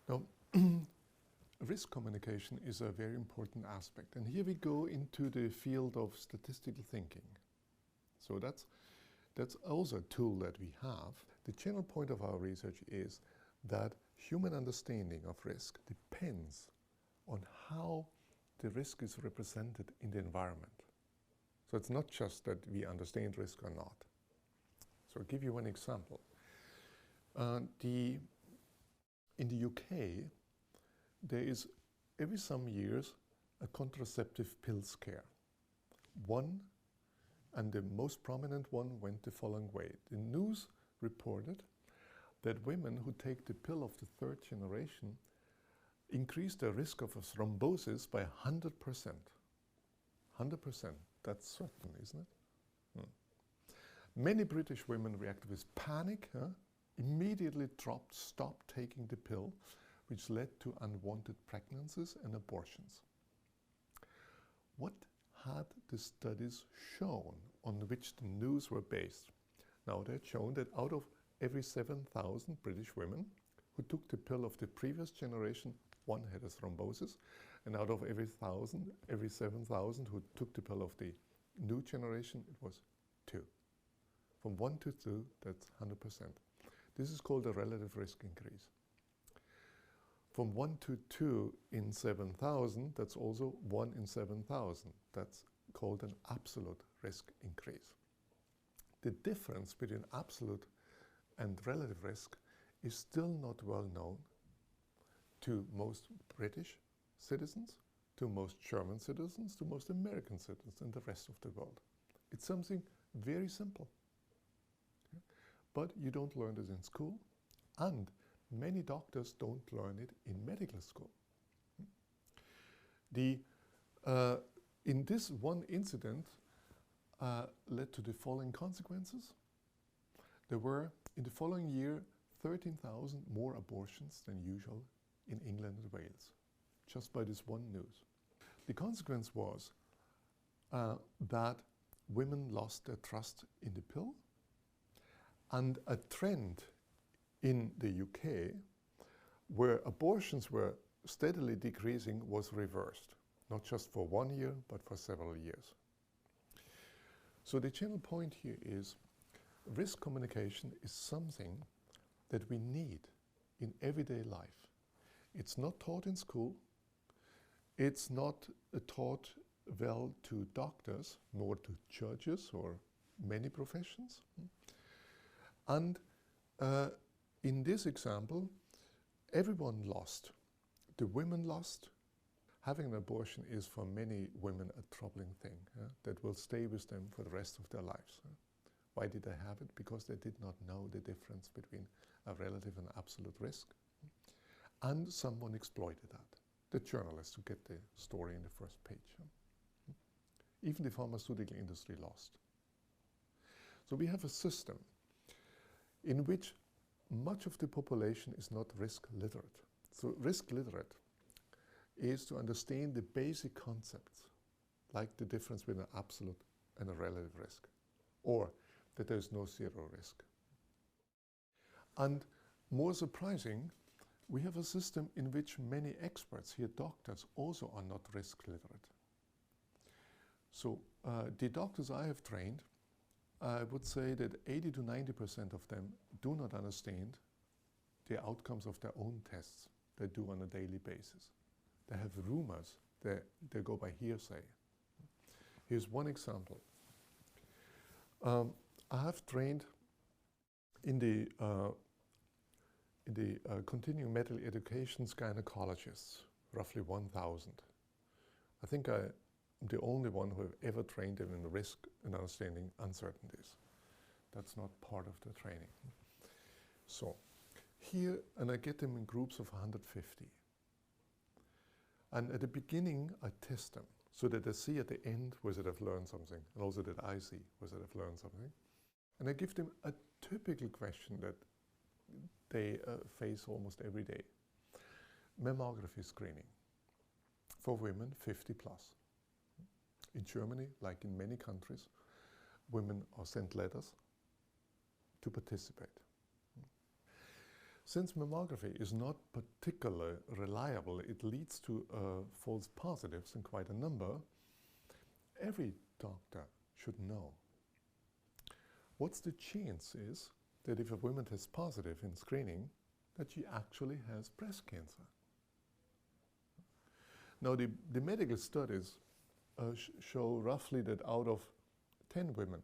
Now, risk communication is a very important aspect. And here we go into the field of statistical thinking. So that's also a tool that we have. The general point of our research is that human understanding of risk depends on how the risk is represented in the environment. So it's not just that we understand risk or not. So I'll give you one example. In the UK, there is every some years a contraceptive pill scare. One, and the most prominent one, went the following way. The news reported that women who take the pill of the third generation increase their risk of thrombosis by 100%. 100%, that's certain, isn't it? Many British women reacted with panic, immediately stopped taking the pill, which led to unwanted pregnancies and abortions. What had the studies shown on which the news were based? Now, they had shown that out of every 7,000 British women who took the pill of the previous generation, one had a thrombosis, and out of every 7,000 who took the pill of the new generation, it was 2. From 1 to 2, that's 100%. This is called a relative risk increase. From 1 to 2 in 7,000, that's also 1 in 7,000. That's called an absolute risk increase. The difference between absolute and relative risk is still not well known to most British citizens, to most German citizens, to most American citizens, and the rest of the world. It's something very simple. Okay? But you don't learn this in school, and many doctors don't learn it in medical school. In this one incident led to the following consequences. There were, in the following year, 13,000 more abortions than usual in England and Wales, just by this one news. The consequence was that women lost their trust in the pill, and a trend in the UK where abortions were steadily decreasing was reversed, not just for 1 year, but for several years. So the general point here is risk communication is something that we need in everyday life. It's not taught in school. It's not taught well to doctors, nor to judges or many professions. And in this example, everyone lost. The women lost. Having an abortion is for many women a troubling thing that will stay with them for the rest of their lives. Why did they have it? Because they did not know the difference between a relative and absolute risk. And someone exploited that. The journalists who get the story in the first page. Even the pharmaceutical industry lost. So we have a system in which much of the population is not risk literate. So risk literate is to understand the basic concepts, like the difference between an absolute and a relative risk, or that there is no zero risk. And more surprising, we have a system in which many experts, here doctors, also are not risk literate. So the doctors I have trained, I would say that 80 to 90% of them do not understand the outcomes of their own tests they do on a daily basis. They have rumors, they go by hearsay. Here's one example. I have trained in the continuing medical education's gynecologists, roughly 1,000. I think I'm the only one who have ever trained them in risk and understanding uncertainties. That's not part of the training. So here, and I get them in groups of 150. And at the beginning, I test them so that they see at the end whether they've learned something, and also that I see whether they've learned something. And I give them a typical question that they face almost every day. Mammography screening for women 50 plus. In Germany, like in many countries, women are sent letters to participate. Since mammography is not particularly reliable, it leads to false positives in quite a number, every doctor should know what's the chances that if a woman tests positive in screening, that she actually has breast cancer. Now, the medical studies show roughly that out of 10 women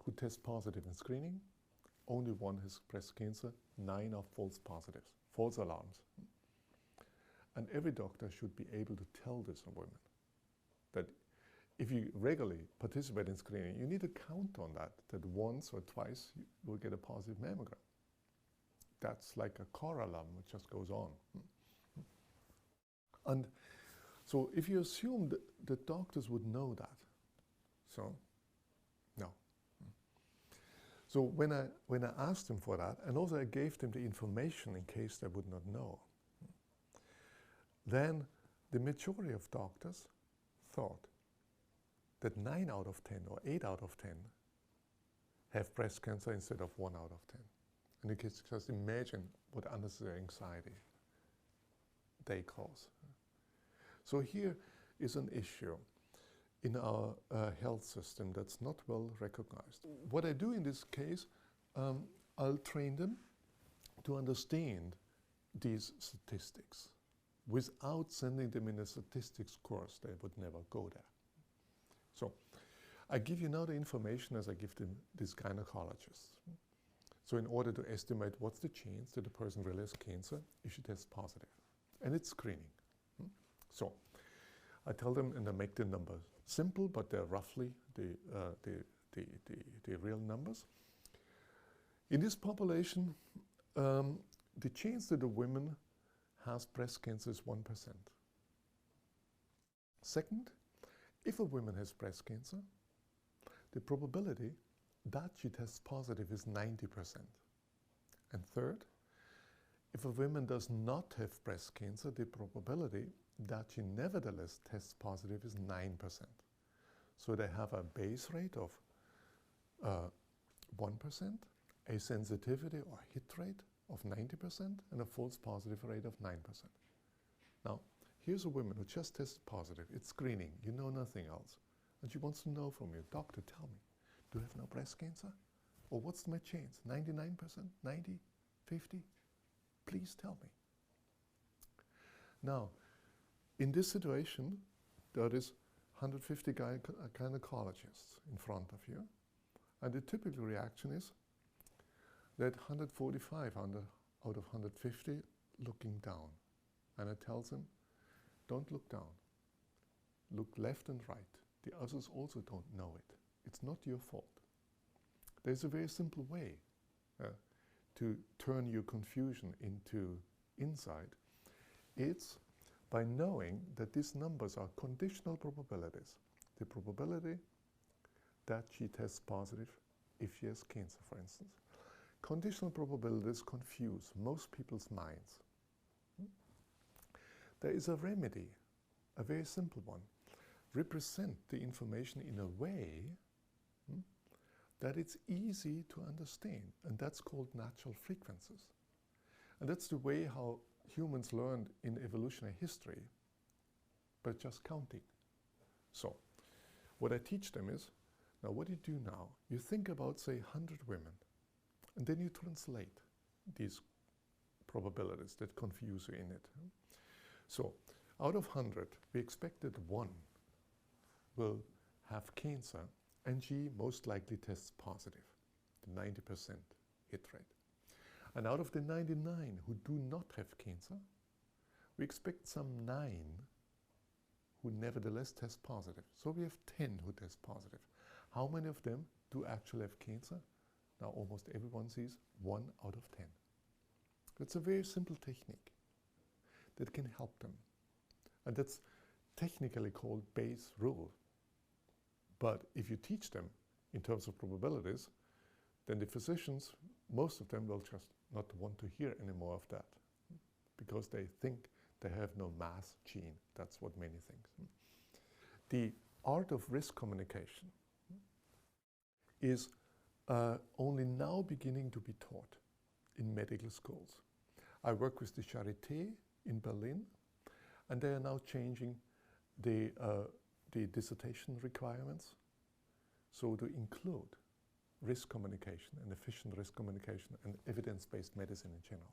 who test positive in screening, only one has breast cancer, 9 are false positives, false alarms. And every doctor should be able to tell this to women, that if you regularly participate in screening, you need to count on that once or twice you will get a positive mammogram. That's like a car alarm which just goes on. And so if you assume that doctors would know that, so no. So when I asked them for that, and also I gave them the information in case they would not know, then the majority of doctors thought that 9 out of 10 or 8 out of 10 have breast cancer instead of 1 out of 10. And you can just imagine what unnecessary anxiety they cause. So here is an issue in our health system that's not well recognized. What I do in this case, I'll train them to understand these statistics. Without sending them in a statistics course, they would never go there. So I give you now the information as I give them these gynecologists. So in order to estimate what's the chance that a person really has cancer if she tests positive. And it's screening. So I tell them, and I make the numbers simple, but they're roughly the real numbers. In this population, the chance that a woman has breast cancer is 1%. Second, if a woman has breast cancer, the probability that she tests positive is 90%. And third, if a woman does not have breast cancer, the probability that she nevertheless tests positive is 9%. So they have a base rate of 1%, a sensitivity or hit rate of 90%, and a false positive rate of 9%. Now, here's a woman who just tested positive. It's screening. You know nothing else. And she wants to know from you, doctor, tell me, do I have no breast cancer? Or what's my chance? 99%? 90? 50? Please tell me. Now, in this situation, there is 150 gynecologists in front of you. And the typical reaction is that 145 out of 150 looking down. And it tells them, don't look down. Look left and right. The others also don't know it. It's not your fault. There's a very simple way to turn your confusion into insight. It's by knowing that these numbers are conditional probabilities. The probability that she tests positive if she has cancer, for instance. Conditional probabilities confuse most people's minds. There is a remedy, a very simple one. Represent the information in a way that it's easy to understand, and that's called natural frequencies. And that's the way how humans learned in evolutionary history, but just counting. So, what I teach them is, now what you do now, you think about, say, 100 women, and then you translate these probabilities that confuse you in it. So, out of 100, we expect that 1 will have cancer, and she most likely tests positive, the 90% hit rate. And out of the 99 who do not have cancer, we expect some 9 who nevertheless test positive. So we have 10 who test positive. How many of them do actually have cancer? Now almost everyone sees 1 out of 10. That's a very simple technique that can help them. And that's technically called Bayes' rule. But if you teach them in terms of probabilities, then the physicians, most of them will just not want to hear any more of that because they think they have no mass gene. That's what many think. The art of risk communication is only now beginning to be taught. in medical schools. I work with the Charité in Berlin, and they are now changing the dissertation requirements so to include risk communication and efficient risk communication and evidence-based medicine in general.